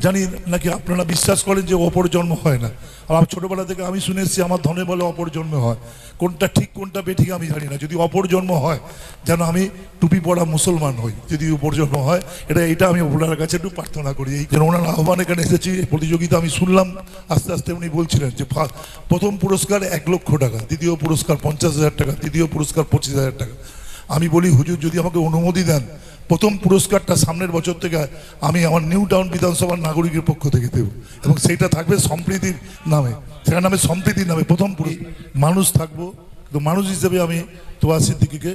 জানি নাকি আপনারা বিশ্বাস করেন যে অপর জন্ম হয় না। আর ছোটবেলা থেকে আমি শুনে এসেছি আমার ধনে বলে অপর জন্ম হয়। কোনটা ঠিক কোনটা বেঠিক আমি জানি না। যদি অপর জন্ম হয় যেন আমি টুপি পড়া মুসলমান হই, যদি অপর জন্ম হয় এটা আমি ওনার কাছে একটু প্রার্থনা করি। এই যেন ওনার আহ্বান এখানে এসেছি। প্রতিযোগিতা আমি শুনলাম আস্তে আস্তে উনি বলছিলেন যে প্রথম পুরস্কার 1,00,000 টাকা, দ্বিতীয় পুরস্কার 50,000 টাকা, তৃতীয় পুরস্কার 25,000 টাকা। আমি বলি হুজুর যদি আমাকে অনুমতি দেন প্রথম পুরস্কারটা সামনের বছর থেকে আমি আমার নিউ টাউন বিধানসভার নাগরিকের পক্ষ থেকে দেব, এবং সেইটা থাকবে সম্প্রীতির নামে, সেটার নামে সম্প্রীতির নামে প্রথম মানুষ থাকবো। তো মানুষ হিসেবে আমি তোয়া সিদ্দিকীকে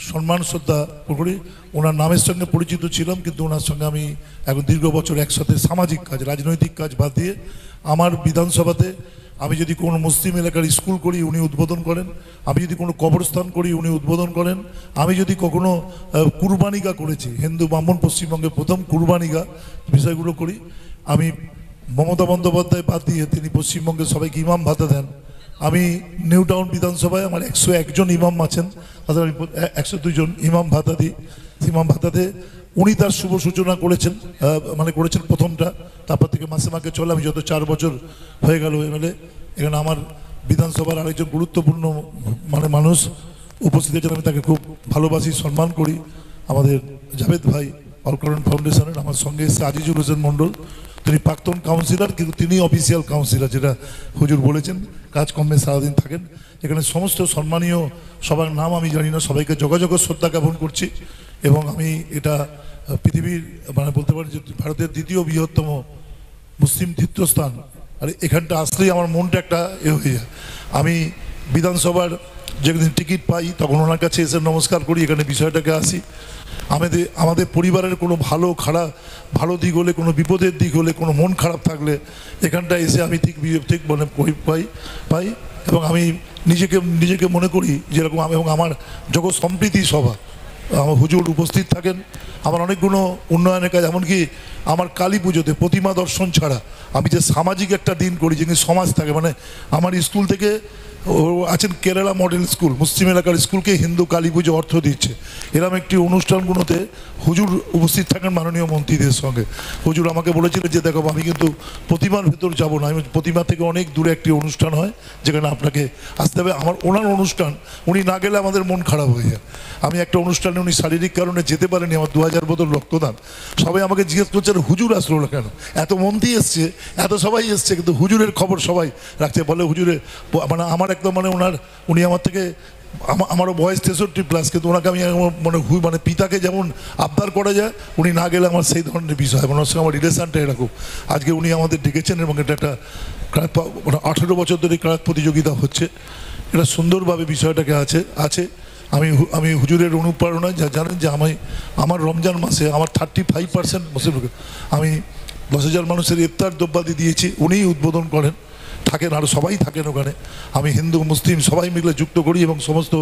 সম্মান শ্রদ্ধা করি। ওনার নামের সঙ্গে পরিচিত ছিলাম, কিন্তু ওনার সঙ্গে আমি এখন দীর্ঘ বছর একসাথে সামাজিক কাজ, রাজনৈতিক কাজ বাদ দিয়ে আমার বিধানসভাতে আমি যদি কোনো মুসলিম এলাকার স্কুল করি উনি উদ্বোধন করেন, আমি যদি কোনো কবরস্থান করি উনি উদ্বোধন করেন, আমি যদি কখনো কুরবানিগা করেছি, হিন্দু ব্রাহ্মণ পশ্চিমবঙ্গে প্রথম কুরবানিগা বিষয়গুলো করি। আমি মমতা বন্দ্যোপাধ্যায় বাদ দিয়ে তিনি পশ্চিমবঙ্গে সবাইকে ইমাম ভাতা দেন। আমি নিউ টাউন বিধানসভায় আমার 101 জন ইমাম আছেন, তাদের আমি 102 জন ইমাম ভাতা দিই। ইমাম ভাতাতে উনি তার শুভ সূচনা করেছেন, করেছেন প্রথমটা, তারপর থেকে মাসে মাকে চলে। আমি যত 4 বছর হয়ে গেল এমএলএ, এখানে আমার বিধানসভার আরেকজন গুরুত্বপূর্ণ মানুষ উপস্থিত আছেন, আমি তাকে খুব ভালোবাসি, সম্মান করি। আমাদের জাভেদ ভাই অলকারণ ফাউন্ডেশনের আমার সঙ্গে এসে আজিজুল হোসেন মণ্ডল, তিনি প্রাক্তন কাউন্সিলর, কিন্তু তিনি অফিসিয়াল কাউন্সিলর, যেটা হুজুর বলেছেন, কাজকর্মে সারাদিন থাকেন। এখানে সমস্ত সম্মানীয় সবার নাম আমি জানি না, সবাইকে যোগাযোগ শ্রদ্ধা জ্ঞাপন করছি। এবং আমি এটা পৃথিবীর বলতে পারি যে ভারতের দ্বিতীয় বৃহত্তম মুসলিম তীর্থস্থান, আর এখানটা আসলেই আমার মনটা একটা হয়ে যায়। আমি বিধানসভার যেদিন টিকিট পাই তখন ওনার কাছে এসে নমস্কার করি, এখানে বিষয়টাকে আসি। আমাদের পরিবারের কোনো ভালো খারাপ, ভালো দিক হলে, কোনো বিপদের দিক হলে, কোনো মন খারাপ থাকলে এখানটা এসে আমি ঠিক পাই। এবং আমি নিজেকে মনে করি যেরকম এবং আমার জগৎ সম্প্রীতি সভা, আমার হুজুর উপস্থিত থাকেন। আমার অনেকগুলো উন্নয়নের কাজ, এমনকি আমার কালী পুজোতে প্রতিমা দর্শন ছাড়া আমি যে সামাজিক একটা দিন করি, যিনি সমাজ থাকে, আমার স্কুল থেকে আছেন কেরালা মডেল স্কুল, মুসলিম এলাকার স্কুলকে হিন্দু কালী পুজো অর্থ দিচ্ছে। এরকম একটি অনুষ্ঠানগুলোতে হুজুর উপস্থিত থাকেন মাননীয় মন্ত্রীদের সঙ্গে। হুজুর আমাকে বলেছিলেন যে দেখো আমি কিন্তু প্রতিমার ভেতর যাব না, আমি প্রতিমা থেকে অনেক দূরে একটি অনুষ্ঠান হয় যেখানে আপনাকে আসতে হবে। ওনার অনুষ্ঠান উনি না গেলে আমাদের মন খারাপ হয়ে যায়। আমি একটা অনুষ্ঠানে উনি শারীরিক কারণে যেতে পারেনি, আমার 2000 বোতল রক্তদান। সবাই আমাকে জিজ্ঞেস করছে হুজুর আসলো না কেন, এত মন্ত্রী এসছে, এত সবাই এসছে, কিন্তু হুজুরের খবর সবাই রাখছে। বলে হুজুরের আমার একদম উনি আমার থেকে, আমারও বয়স 63+, কিন্তু ওনাকে আমি পিতাকে যেমন আবদার করা যায়, উনি না গেলে আমার সেই ধরনের বিষয়, ওনার সঙ্গে আমার রিলেশনটা এরকম। আজকে উনি আমাদের ডেকেছেন এবং এটা একটা 18 বছর ধরে ক্লাস প্রতিযোগিতা হচ্ছে, এটা সুন্দরভাবে বিষয়টাকে আছে। আমি হুজুরের অনুপ্রেরণায় জানেন যে আমার রমজান মাসে আমার 35% মুসলিম, আমি 10,000 মানুষের ইফতার দ্রব্যাদি দিয়েছি, উনিই উদ্বোধন করেন, থাকেন, আরও সবাই থাকেন ওখানে। আমি হিন্দু মুসলিম সবাই মিলে যুক্ত করি এবং সমস্ত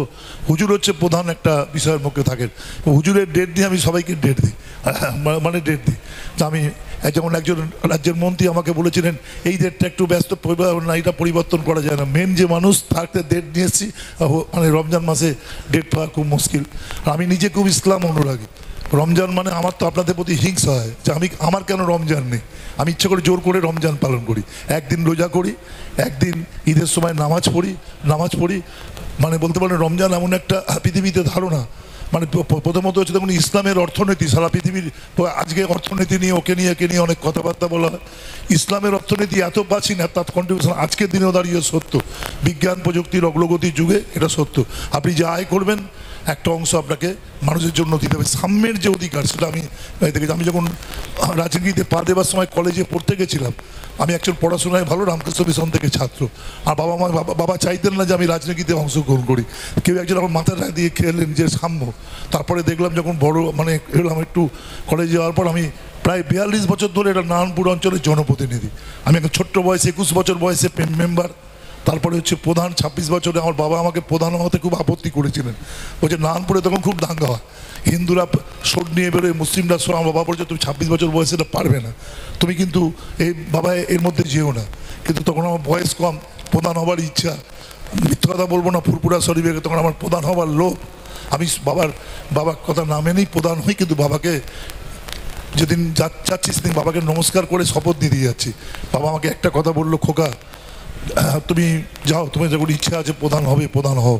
হুজুর হচ্ছে প্রধান একটা বিষয়ের মধ্যে থাকেন। হুজুরের ডেট দিয়ে আমি সবাইকে ডেট দিই, ডেট দিই। তা আমি যেমন একজন রাজ্যের মন্ত্রী আমাকে বলেছিলেন এই ডেটটা একটু ব্যস্ত না, এটা পরিবর্তন করা যায় না, মেন যে মানুষ থাকতে ডেট নিয়ে এসেছি। রমজান মাসে ডেট পাওয়া খুব মুশকিল। আমি নিজে খুব ইসলাম অনুরাগী। রমজান আমার তো আপনাদের প্রতি হিংসা হয় যে আমার কেন রমজান নেই। আমি ইচ্ছে করে জোর করে রমজান পালন করি, একদিন রোজা করি, একদিন ঈদের সময় নামাজ পড়ি। বলতে পারেন রমজান এমন একটা পৃথিবীতে ধারণা, প্রথমত হচ্ছে দেখুন ইসলামের অর্থনীতি সারা পৃথিবীর। আজকে অর্থনীতি নিয়ে একে নিয়ে অনেক কথাবার্তা বলা হয়। ইসলামের অর্থনীতি এত প্রাচীন, তার কন্ট্রিবিউশন আজকের দিনেও দাঁড়িয়ে সত্য। বিজ্ঞান প্রযুক্তির অগ্রগতির যুগে এটা সত্য। আপনি যা আয় করবেন একটা অংশ আপনাকে মানুষের জন্য দিতে হবে। সাম্যের যে অধিকার সেটা আমি দেখেছি। আমি যখন রাজনীতিতে পা দেওয়ার সময় কলেজে পড়তে গেছিলাম, আমি একজন পড়াশোনায় ভালো রামকৃষ্ণ মিশন থেকে ছাত্র, আর বাবা চাইতেন না যে আমি রাজনীতিতে অংশগ্রহণ করি। কেউ একজন আমার মাথায় দিয়ে খেলেন যে সাম্য। তারপরে দেখলাম যখন বড় এলাম একটু কলেজে যাওয়ার পর, আমি প্রায় 42 বছর ধরে এটা নারায়ণপুর অঞ্চলের জনপ্রতিনিধি। আমি একটা ছোট্ট বয়সে 21 বছর বয়সে মেম্বার, তারপরে হচ্ছে প্রধান 26 বছরে। আমার বাবা আমাকে প্রধান হতে খুব আপত্তি করেছিলেন, বলছে নারায়ণপুরে তখন খুব দাঙ্গা হয়, হিন্দুরা শোট নিয়ে বেরোয়, মুসলিমরা। আমার বাবা বলছে তুমি 26 বছর বয়সে এটা পারবে না, তুমি কিন্তু বাবা এর মধ্যে যেও না। কিন্তু তখন আমার বয়স কম, প্রধান হবার ইচ্ছা, মিথ্যা কথা বলবো না, ফুরপুরা শরীফে তখন আমার প্রধান হবার লোভ। আমি বাবার কথা না মেনেই প্রধান হই, কিন্তু বাবাকে যেদিন যাচ্ছি সেদিন বাবাকে নমস্কার করে শপথ দিয়ে যাচ্ছি। বাবা আমাকে একটা কথা বললো, খোকা তুমি যাও, তোমার যখন ইচ্ছা আছে প্রধান হবে, প্রধান হও।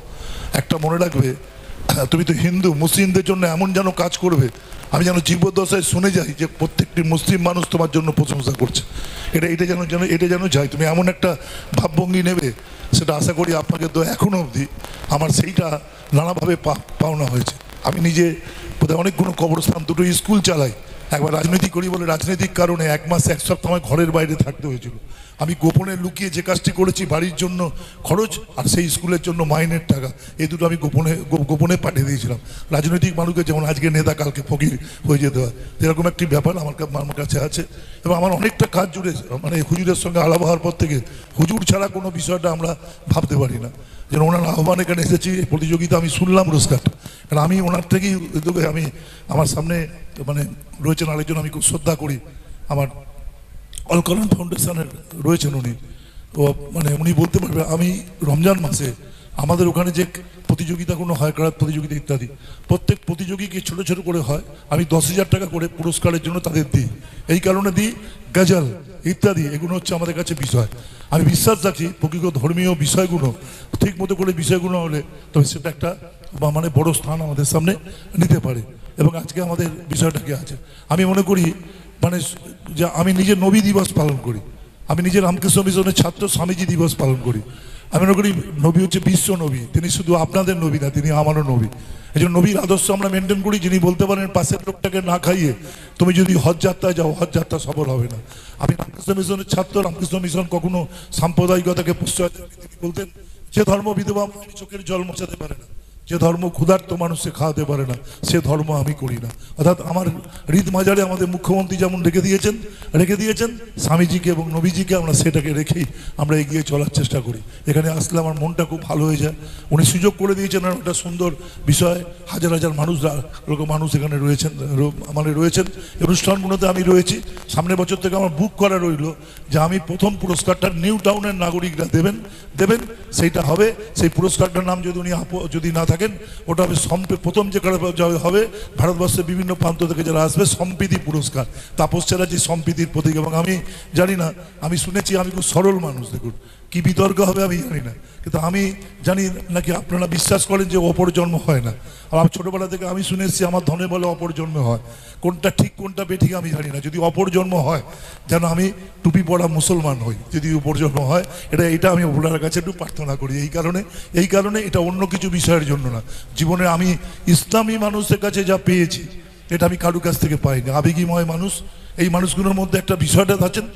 একটা মনে রাখবে, তুমি তো হিন্দু, মুসলিমদের জন্য এমন যেন কাজ করবে আমি যেন জীবদ্দশায় শুনে যাই যে প্রত্যেকটি মুসলিম মানুষ তোমার জন্য প্রশংসা করছে। এটা যেন চাই, তুমি এমন একটা ভাবভঙ্গি নেবে, সেটা আশা করি আপনাকে তো এখনও অবধি আমার সেইটা নানাভাবে পাওনা হয়েছে। আমি নিজে বোধহয় অনেকগুলো কবরস্থান, দুটো স্কুল চালাই। একবার রাজনীতি করি বলে রাজনৈতিক কারণে 1 মাস 1 সপ্তাহ আমার ঘরের বাইরে থাকতে হয়েছিল। আমি গোপনে লুকিয়ে যে কাজটি করেছি, বাড়ির জন্য খরচ আর সেই স্কুলের জন্য মাইনের টাকা, এই দুটো আমি গোপনে পাঠিয়ে দিয়েছিলাম। রাজনৈতিক মানুষকে যেমন আজকে নেতা কালকে ফকির হয়ে যেতে হয়, এরকম একটি ব্যাপার আমার কাছে আছে। এবং আমার অনেকটা কাজ জুড়ে, মানে হুজুরের সঙ্গে আলাপ হওয়ার পর থেকে হুজুর ছাড়া কোনো বিষয়টা আমরা ভাবতে পারি না। যেন ওনার আহ্বান এখানে এসেছি, প্রতিযোগিতা আমি শুনলাম পুরস্কারটা, কারণ আমি ওনার থেকেই আমি আমার সামনে মানে রয়েছেন আরেকজন আমি খুব শ্রদ্ধা করি, আমার অল কল্যাণ ফাউন্ডেশনের রয়েছেন উনি। তো মানে উনি বলতে পারবে, আমি রমজান মাসে আমাদের ওখানে যে প্রতিযোগিতাগুলো হয়, ক্রাত প্রতিযোগিতা ইত্যাদি, প্রত্যেক প্রতিযোগীকে ছোটো ছোটো করে হয়, আমি 10,000 টাকা করে পুরস্কারের জন্য তাদের দিই। এই কারণে দিই, গজল ইত্যাদি এগুলো হচ্ছে আমাদের কাছে বিষয়। আমি বিশ্বাস রাখি প্রকৃত ধর্মীয় বিষয়গুলো ঠিক মতো করে বিষয়গুলো হলে তবে সেটা একটা মানে বড় স্থান আমাদের সামনে নিতে পারে। এবং আজকে আমাদের বিষয়টাকে আছে, আমি মনে করি মানে যে আমি নিজে নবী দিবস পালন করি, আমি নিজে রামকৃষ্ণ মিশনের ছাত্র স্বামীজি দিবস পালন করি। আমি মনে করি নবী হচ্ছে বিশ্ব নবী, তিনি শুধু আপনাদের নবী না, তিনি আমারও নবী। এই জন্য নবীর আদর্শ আমরা মেনটেন করি, যিনি বলতে পারেন পাশের লোকটাকে না খাইয়ে তুমি যদি হজ যাত্রায় যাও, হজ যাত্রা সফল হবে না। আমি রামকৃষ্ণ মিশনের ছাত্র, রামকৃষ্ণ মিশন কখনো সাম্প্রদায়িকতাকে প্রশ্রয় বলতেন, যে ধর্ম বিধবা চোখের জল মোছাতে পারে না, যে ধর্ম ক্ষুধার্ত মানুষকে খাওয়াতে পারে না, সে ধর্ম আমি করি না। অর্থাৎ আমার হৃদ মাজারে আমাদের মুখ্যমন্ত্রী যেমন রেখে দিয়েছেন স্বামীজিকে এবং নবীজিকে, আমরা সেটাকে রেখেই আমরা এগিয়ে চলার চেষ্টা করি। এখানে আসলে আমার মনটা খুব ভালো হয়ে যায়। উনি সুযোগ করে দিয়েছেন, আর একটা সুন্দর বিষয়, হাজার হাজার মানুষ এখানে রয়েছেন, আমাদের রয়েছেন অনুষ্ঠানগুলোতে আমি রয়েছি। সামনের বছর থেকে আমার বুক করা রইল যে আমি প্রথম পুরস্কারটা নিউ টাউনের নাগরিকরা দেবেন, সেইটা হবে। সেই পুরস্কারটার নাম যদি উনি যদি না থাকেন, ওটা হবে প্রথম যে হবে ভারতবর্ষের বিভিন্ন প্রান্ত থেকে যারা আসবে সম্প্রীতি পুরস্কার, তাপস চ্যাটার্জি সম্প্রীতির প্রতীক। এবং আমি জানি না, আমি শুনেছি আমি খুব সরল মানুষ, দেখুন কি বিতর্ক হবে আমি জানি না, কিন্তু আমি জানি নাকি আপনারা বিশ্বাস করেন যে অপর জন্ম হয় না। আর ছোটোবেলা থেকে আমি শুনে এসেছি আমার ধনে বলে অপর জন্ম হয়, কোনটা ঠিক কোনটা বেঠিক আমি জানি না। যদি অপর জন্ম হয় যেন আমি টুপি পড়া মুসলমান হই, যদি অপর জন্ম হয় এটা আমি ওনার কাছে একটু প্রার্থনা করি। এই কারণে এটা অন্য কিছু বিষয়ের জন্য না। জীবনে আমি ইসলামী মানুষের কাছে যা পেয়েছি এটা আমি কারুর কাছ থেকে পাইনি। আবেগীময় মানুষ, এই মানুষগুলোর মধ্যে একটা বিষয়টা আছেন।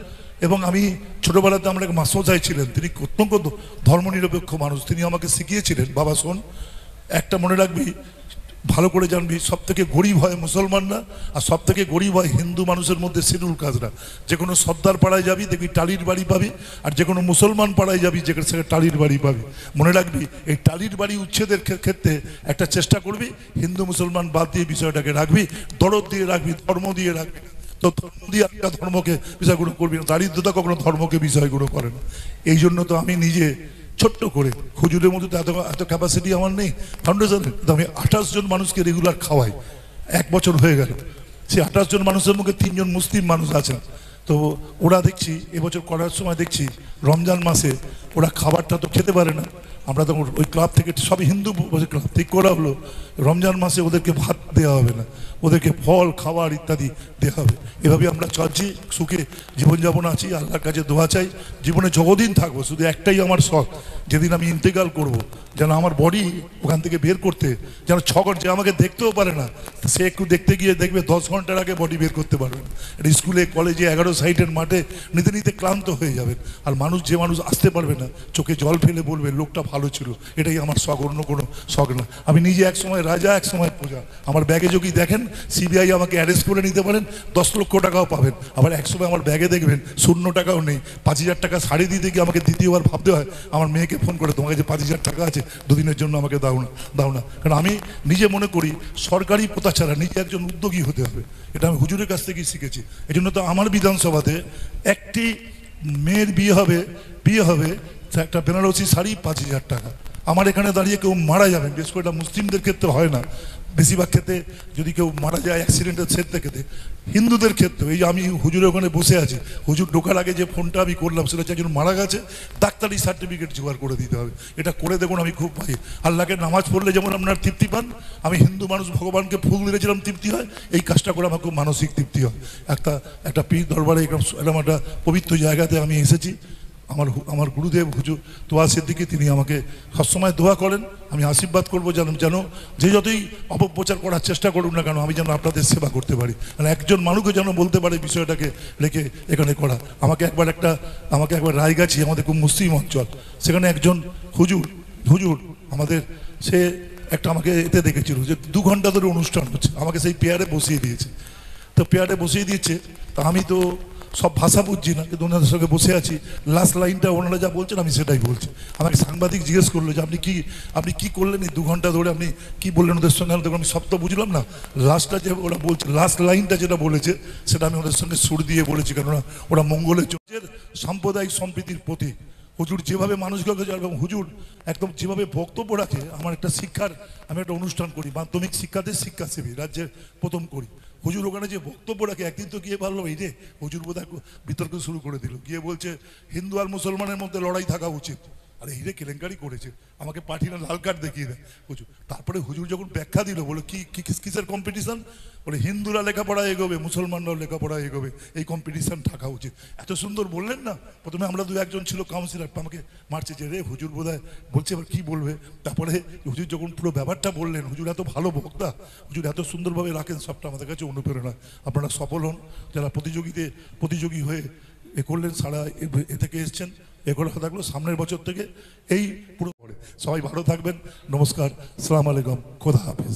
এবং আমি ছোটোবেলাতে আমার এক মাস্টারমশাই ছিলেন, তিনি অত্যন্ত ধর্মনিরপেক্ষ মানুষ, তিনি আমাকে শিখিয়েছিলেন, বাবা শোন, একটা মনে রাখবি, ভালো করে জানবি, সব থেকে গরিব হয় মুসলমানরা, আর সব থেকে গরিব হয় হিন্দু মানুষের মধ্যে শিডিউল কাস্টরা। যে কোনো সর্দার পাড়ায় যাবি দেখবি টালির বাড়ি পাবি, আর যে কোনো মুসলমান পাড়ায় যাবি যেখানে সেখানে টালির বাড়ি পাবি। মনে রাখবি, এই টালির বাড়ি উচ্ছেদের ক্ষেত্রে একটা চেষ্টা করবি, হিন্দু মুসলমান বাদ দিয়ে বিষয়টাকে রাখবি, দরদ দিয়ে রাখবি, ধর্ম দিয়ে রাখবি। তো ধর্ম দিয়ে একটা ধর্মকে বিষয়গুলো করবি না, দারিদ্রতা কখনো ধর্মকে বিষয়গুলো করে না। এই জন্য তো আমি নিজে ছোট্ট করে, হুজুরের মধ্যে তো এত ক্যাপাসিটি আমার নেই ফাউন্ডেশনের, কিন্তু আমি 28 জন মানুষকে রেগুলার খাওয়াই। 1 বছর হয়ে গেল, সেই 28 জন মানুষের মধ্যে 3 জন মুসলিম মানুষ আছেন। তো ওরা দেখছি এবছর করার সময় দেখছি রমজান মাসে ওরা খাবারটা তো খেতে পারে না। আমরা তখন ওই ক্লাব থেকে, সব হিন্দু ক্লাব ঠিক করা হলো রমজান মাসে ওদেরকে ভাত দেওয়া হবে না, ওদেরকে ফল খাবার ইত্যাদি দেওয়া হবে। এভাবে আমরা চলছি, সুখে জীবনযাপন আছি, আল্লাহর কাছে দোয়া চাই, জীবনে যতদিন থাকবো শুধু একটাই আমার শখ, যেদিন আমি ইন্তেকাল করব যেন আমার বডি ওখান থেকে বের করতে, যেন 6 ঘন্টা, যে আমাকে দেখতেও পারে না সে একটু দেখতে গিয়ে দেখবে 10 ঘন্টার আগে বডি বের করতে পারবে না। এটা স্কুলে কলেজে 11 সাইডের মাঠে নিতে ক্লান্ত হয়ে যাবেন। আর যে মানুষ আসতে পারবে না চোখে জল ফেলে বলবে লোকটা ভালো ছিল, এটাই আমার শখ, অন্য কোনো শখ না। আমি নিজে এক সময় রাজা, এক সময় প্রজা। আমার ব্যাগে যদি দেখেন সিবিআই আমাকে অ্যারেস্ট করে নিতে পারেন, 10 লক্ষ টাকাও পাবেন। আবার এক সময় আমার ব্যাগে দেখবেন 0 টাকাও নেই, 5,000 টাকা শাড়ি দিতে গিয়ে আমাকে দ্বিতীয়বার ভাবতে হয়, আমার মেয়েকে ফোন করে, তোমার কাছে 5,000 টাকা আছে, 2 দিনের জন্য আমাকে দাও না। কারণ আমি নিজে মনে করি সরকারি প্রথা ছাড়া নিজে একজন উদ্যোগী হতে হবে, এটা আমি হুজুরের কাছ থেকেই শিখেছি। এই জন্য তো আমার বিধানসভাতে একটি মেয়ের বিয়ে হবে একটা বেনারসি শাড়ি 5,000 টাকা। আমার এখানে দাঁড়িয়ে কেউ মারা যাবেন, বিশেষ করে এটা মুসলিমদের ক্ষেত্রে হয় না, বেশিরভাগ ক্ষেত্রে যদি কেউ মারা যায় অ্যাক্সিডেন্টের ক্ষেত্রে ক্ষেত্রে হিন্দুদের ক্ষেত্রে এই যে আমি হুজুরের ওখানে বসে আছি, হুজুর ঢোকার আগে যে ফোনটা আমি করলাম সেটা হচ্ছে একজন মারা গেছে, ডাক্তারি সার্টিফিকেট জোগাড় করে দিতে হবে। এটা করে দেখুন, আমি খুব পাই। আল্লাহকে নামাজ পড়লে যেমন আপনার তৃপ্তি পান, আমি হিন্দু মানুষ ভগবানকে ফুল দিয়েছিলাম তৃপ্তি হয়, এই কাজটা করে আমার খুব মানসিক তৃপ্তি হয়। একটা পীর দরবারে এরকম একটা পবিত্র জায়গাতে আমি এসেছি। আমার গুরুদেব হুজুর তোয়া সিদ্দিকী, তিনি আমাকে সবসময় দোয়া করেন। আমি আশীর্বাদ করবো যেন যে যতই অপপ্রচার করার চেষ্টা করুন না কেন, আমি যেন আপনাদের সেবা করতে পারি, মানে একজন মানুষকে যেন বলতে পারে বিষয়টাকে রেখে এখানে করা। আমাকে একবার রায়গাছি, আমাদের খুব মুসলিম অঞ্চল, সেখানে একজন হুজুর আমাদের সে একটা আমাকে এতে দেখেছিল যে 2 ঘন্টা ধরে অনুষ্ঠান হচ্ছে, আমাকে সেই পেয়ারে বসিয়ে দিয়েছে। তো পেয়ারে বসিয়ে দিয়েছে, তা আমি তো সব ভাষা বুঝছি না, কিন্তু ওনাদের সঙ্গে বসে আছি। লাস্ট লাইনটা ওনারা যা বলছেন আমি সেটাই বলছি। আমাকে সাংবাদিক জিজ্ঞেস করলো যে আপনি কি করলেন এই 2 ঘন্টা ধরে, আপনি কি বললেন ওদের সঙ্গে? আমি সব তো বুঝলাম না, লাস্টটা যে ওরা বলছে, লাস্ট লাইনটা যেটা বলেছে সেটা আমি ওদের সঙ্গে সুর দিয়ে বলেছি, কেননা ওরা মঙ্গলের সাম্প্রদায়িক সম্প্রীতির প্রতীক। হুজুর যেভাবে মানুষগুলোকে, এবং হুজুর একদম যেভাবে বক্তব্য রাখে, আমি একটা অনুষ্ঠান করি, মাধ্যমিক শিক্ষাদের শিক্ষাসেবী রাজ্যের প্রথম করি। হুজুর ওখানে যে বক্তব্য রাখে, একদিন তো গিয়ে ভাবলো এই যে হুজুর বোধহয় বিতর্ক শুরু করে দিল, গিয়ে বলছে হিন্দু আর মুসলমানের মধ্যে লড়াই থাকা উচিত। আরে হিরে কেলেঙ্কারি করেছে, আমাকে পাঠিয়ে না লাল কার্ড দেখিয়ে দেয় হুজুর। তারপরে হুজুর যখন ব্যাখ্যা দিল, বলে কিসের কম্পিটিশন? বলে হিন্দুরা লেখাপড়া এগোবে, মুসলমানরাও লেখাপড়া এগোবে, এই কম্পিটিশন থাকা উচিত। এত সুন্দর বললেন না। প্রথমে আমরা 2-1 ছিল কাউন্সিলর, আমাকে মারছে যে রে হুজুর বোধহয় বলছে এবার কি বলবে। তারপরে হুজুর যখন পুরো ব্যাপারটা বললেন, হুজুর এত ভালো বক্তা, হুজুর এত সুন্দরভাবে রাখেন, সবটা আমাদের কাছে অনুপ্রেরণা। আপনারা সফল হন, যারা প্রতিযোগী হয়ে এ করলেন, সারা এ থেকে এসছেন, এগুলো থাকলো সামনের বছর থেকে এই পুরো। সবাই ভালো থাকবেন, নমস্কার, আসসালামু আলাইকুম, খোদা হাফেজ।